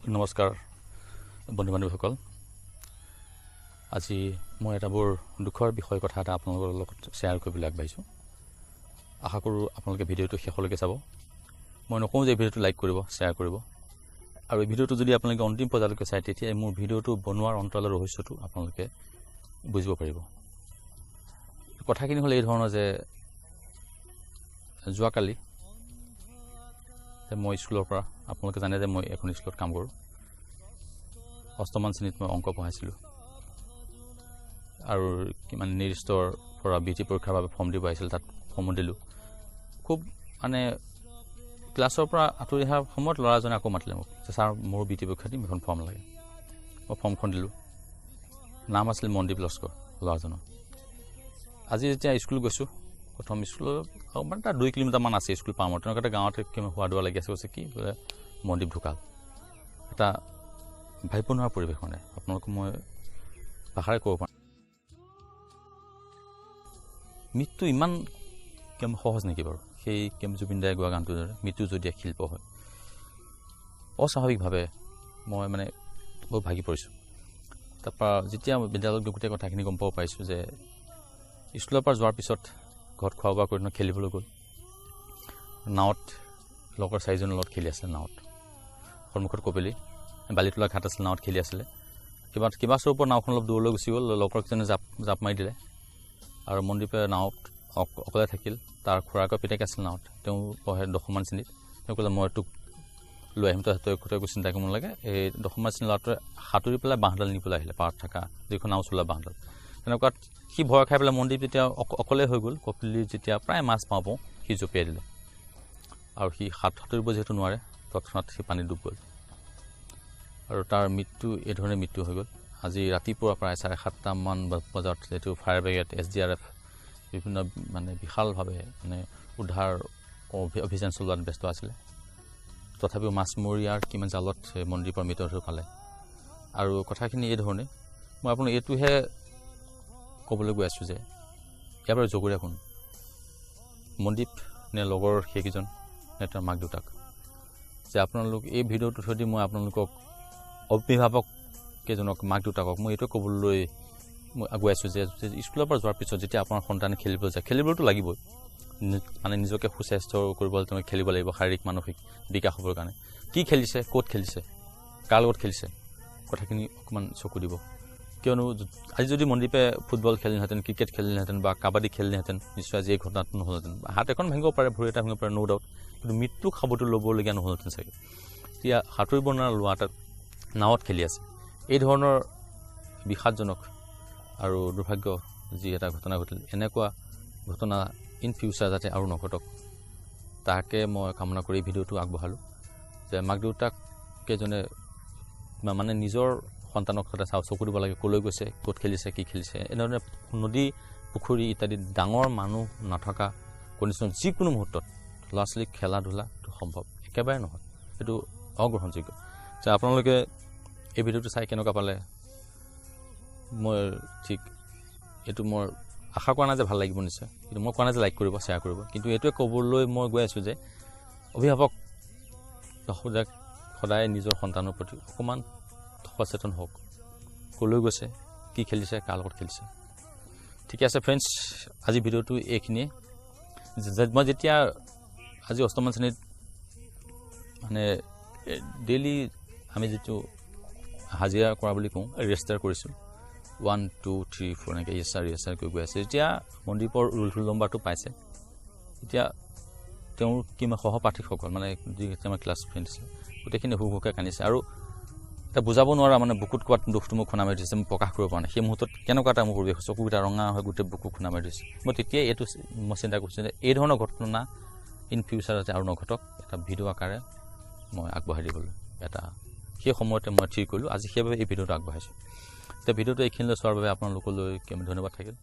নমস্কাৰ বন্ধু বান্ধৱীসকল আজি মই এটা বৰ দুখৰ বিষয় কথা এটা আপোনালোকৰ লগত শ্বেয়াৰ কৰিবলৈ আগবাঢ়িছোঁ আশা কৰোঁ আপোনালোকে ভিডিঅ'টো শেষলৈকে চাব মই নকওঁ যে ভিডিঅ'টো লাইক কৰিব শ্বেয়াৰ কৰিব আৰু এই ভিডিঅ'টো যদি আপোনালোকে অন্তিম পৰ্যায়লৈকে চায় তেতিয়া মোৰ ভিডিঅ'টো বনোৱাৰ অন্তৰালৰ ৰহস্যটো আপোনালোকে বুজিব পাৰিব কথাখিনি হ'ল এই ধৰণৰ যে যোৱাকালি মই স্কুলৰ পৰা আপোনালোকে জানে যে মই এখন স্কুলত কাম কৰোঁ অষ্টমমান শ্ৰেণীত মই অংক পঢ়াইছিলোঁ আৰু কিমান নিৰ্দিষ্টৰ পৰা বিটি পৰীক্ষাৰ বাবে ফৰ্ম দিব আহিছিল তাত ফৰ্ম দিলোঁ খুব মানে ক্লাছৰ পৰা আঁতৰি অহাৰ সময়ত ল'ৰাজনে আকৌ মাতিলে মোক যে ছাৰ মোৰ বিটি পৰীক্ষা দিম এখন ফৰ্ম লাগে মই ফৰ্মখন দিলোঁ নাম আছিল মনদীপ লস্কৰ ল'ৰাজনৰ আজি যেতিয়া স্কুল গৈছোঁ প্ৰথম স্কুলৰ মানে তাৰ 2 কিলোমিটাৰমান আছে স্কুল পাম তেনেকুৱা এটা গাঁৱতে কিমান হোৱা দোৱা লাগি আছে কৈছে কি বোলে মনদীপ ঢুকাল এটা ভাবিব নোৱাৰা পৰিৱেশ মানে আপোনালোকক মই ভাষাৰে ক'ব পাৰোঁ মৃত্যু ইমান সহজ নেকি বাৰু সেই জুবিন দায়ে গোৱা গানটোৰ দৰে মৃত্যু যদি এক শিল্প হয় অস্বাভাৱিকভাৱে মই মানে বহুত ভাগি পৰিছোঁ তাৰপৰা যেতিয়া বিদ্যালয়ত গোটেই কথাখিনি গম পাব পাৰিছোঁ যে স্কুলৰ পৰা যোৱাৰ পিছত ঘৰত খোৱা বোৱা কৰি খেলিবলৈ গ'ল নাৱত লগৰ 4জনৰ লগত খেলি আছে নাৱত সন্মুখত কপিলি বালিতোলা ঘাট আছিল নাৱত খেলি আছিলে কিবা স্বৰূপৰ নাওখন অলপ দূৰলৈ গুচি গ'ল লগৰকেইজনে জাপ মাৰি দিলে আৰু মনদীপে নাৱত অকলে থাকিল তাৰ খুৰাকৰ পিতেক আছিল নাৱত তেওঁ পঢ়ে 10মান শ্ৰেণীত তেওঁ ক'লে মই তোক লৈ আহিম তই একো চিন্তা কৰিব নালাগে এই 10মান শ্ৰেণীৰ ল'ৰাটোৱে সাঁতুৰি পেলাই বাঁহডাল নিবলৈ আহিলে পাৰত থকা যিখন নাও চলোৱা বাঁহডাল তেনেকুৱাত সি ভয় খাই পেলাই মনদীপ যেতিয়া অকলে হৈ গ'ল কপিলি যেতিয়া প্ৰায় মাছ পাওঁ সি জঁপিয়াই দিলে আৰু সি সাঁতুৰিব যিহেতু নোৱাৰে তৎক্ষণাত সি পানীত ডুব গ'ল আৰু তাৰ মৃত্যু এই ধৰণে মৃত্যু হৈ গ'ল আজি ৰাতিপুৱা প্ৰায় 7:30মান বজাত যিহেতু ফায়াৰ ব্ৰিগেড SDRF বিভিন্ন মানে বিশালভাৱে মানে উদ্ধাৰ অভিযান চলোৱাত ব্যস্ত আছিলে তথাপিও মাছমৰীয়াৰ কিমান জালত মনদীপৰ মৃতদেহ পালে আৰু কথাখিনি এই ধৰণে মই আপোনাক এইটোহে ক'বলৈ গৈ আছোঁ যে ইয়াৰ পৰা জগৰীয়া কোন মনদীপ নে লগৰ সেইকেইজন নে তাৰ মাক দেউতাক যে আপোনালোক এই ভিডিঅ'টো থৈ মই আপোনালোকক অভিভাৱক কেইজনক মাক দেউতাকক মই এইটো ক'বলৈ মই আগুৱাই আছোঁ যে স্কুলৰ পৰা যোৱাৰ পিছত যেতিয়া আপোনাৰ সন্তানে খেলিব যায় খেলিবলৈতো লাগিবই মানে নিজকে সুস্বাস্থ্য কৰিবলৈ তেওঁলোকে খেলিব লাগিব শাৰীৰিক মানসিক বিকাশ হ'বৰ কাৰণে কি খেলিছে ক'ত খেলিছে কাৰ লগত খেলিছে কথাখিনি অকণমান চকু দিব কিয়নো আজি যদি মনদীপে ফুটবল খেলিলেহেঁতেন ক্ৰিকেট খেলিলেহেঁতেন বা কাবাডী খেলিলেহেঁতেন নিশ্চয় আজি এই ঘটনাটো নহ'লহেঁতেন হাত এখন ভাঙিব পাৰে ভৰি এটা ভাঙিব পাৰে ন' ডাউট কিন্তু মৃত্যু খাবতো ল'বলগীয়া নহ'লহেঁতেন চাগে এতিয়া সাঁতুৰিব নোৱাৰা ল'ৰা এটাত নাৱত খেলি আছে এই ধৰণৰ বিষাদজনক আৰু দুৰ্ভাগ্য যি এটা ঘটনা ঘটিল এনেকুৱা ঘটনা ইন ফিউচাৰ যাতে আৰু নঘটক তাকে মই কামনা কৰি ভিডিঅ'টো আগবঢ়ালোঁ যে মাক দেউতাক কেইজনে মানে নিজৰ সন্তানক সদায় চকু দিব লাগে ক'লৈ গৈছে ক'ত খেলিছে কি খেলিছে এনেধৰণে নদী পুখুৰী ইত্যাদি ডাঙৰ মানুহ নথকা কণ্ডিশ্যনত যিকোনো মুহূৰ্তত ল'ৰা ছোৱালীক খেলা ধূলাটো সম্ভৱ একেবাৰে নহয় সেইটো অগ্ৰহণযোগ্য যে আপোনালোকে এই ভিডিঅ'টো চাই কেনেকুৱা পালে মই ঠিক এইটো মই আশা কৰা নাই যে ভাল লাগিব নিশ্চয় কিন্তু মই কোৱা নাই যে লাইক কৰিব শ্বেয়াৰ কৰিব কিন্তু এইটোৱে ক'বলৈ মই গৈ আছোঁ যে অভিভাৱক সদায় নিজৰ সন্তানৰ প্ৰতি অকণমান সচেতন হওক ক'লৈ গৈছে কি খেলিছে কাৰ লগত খেলিছে ঠিকে আছে ফ্ৰেণ্ডছ আজি ভিডিঅ'টো এইখিনিয়ে মই যেতিয়া আজি 8মান শ্ৰেণীত মানে ডেইলি আমি যিটো হাজিৰা কৰা বুলি কওঁ ৰেজিষ্টাৰ কৰিছোঁ 1 2 3 4 এনেকৈ ৰেজিষ্টাৰ কৰি গৈ আছে যেতিয়া মনদীপৰ ৰোল নম্বৰটো পাইছে এতিয়া তেওঁৰ কিমান সহপাঠীসকল মানে যি আমাৰ ক্লাছ ফ্ৰেণ্ড আছে গোটেইখিনি হুকে কান্দিছে আৰু এটা বুজাব নোৱাৰা মানে বুকুত ক'ৰবাত দুখটো মোক খুন্দা মাৰি দিছে মই প্ৰকাশ কৰিব পৰা নাই সেই মুহূৰ্তত কেনেকুৱা এটা মোৰ পৰিৱেশ চকুকেইটা ৰঙা হৈ গোটেই বুকু খুন্দা মাৰি দিছে মই তেতিয়াই এইটো মই চিন্তা কৰিছোঁ যে এই ধৰণৰ ঘটনা ইন ফিউচাৰ যাতে আৰু নঘটক এটা ভিডিঅ' আকাৰে মই আগবঢ়াই দিবলৈ এটা সেই সময়তে মই ঠিক কৰিলোঁ আজি সেইবাবে এই ভিডিঅ'টো আগবঢ়াইছোঁ এতিয়া ভিডিঅ'টো এইখিনিলৈ চোৱাৰ বাবে আপোনালোকলৈ ধন্যবাদ থাকিল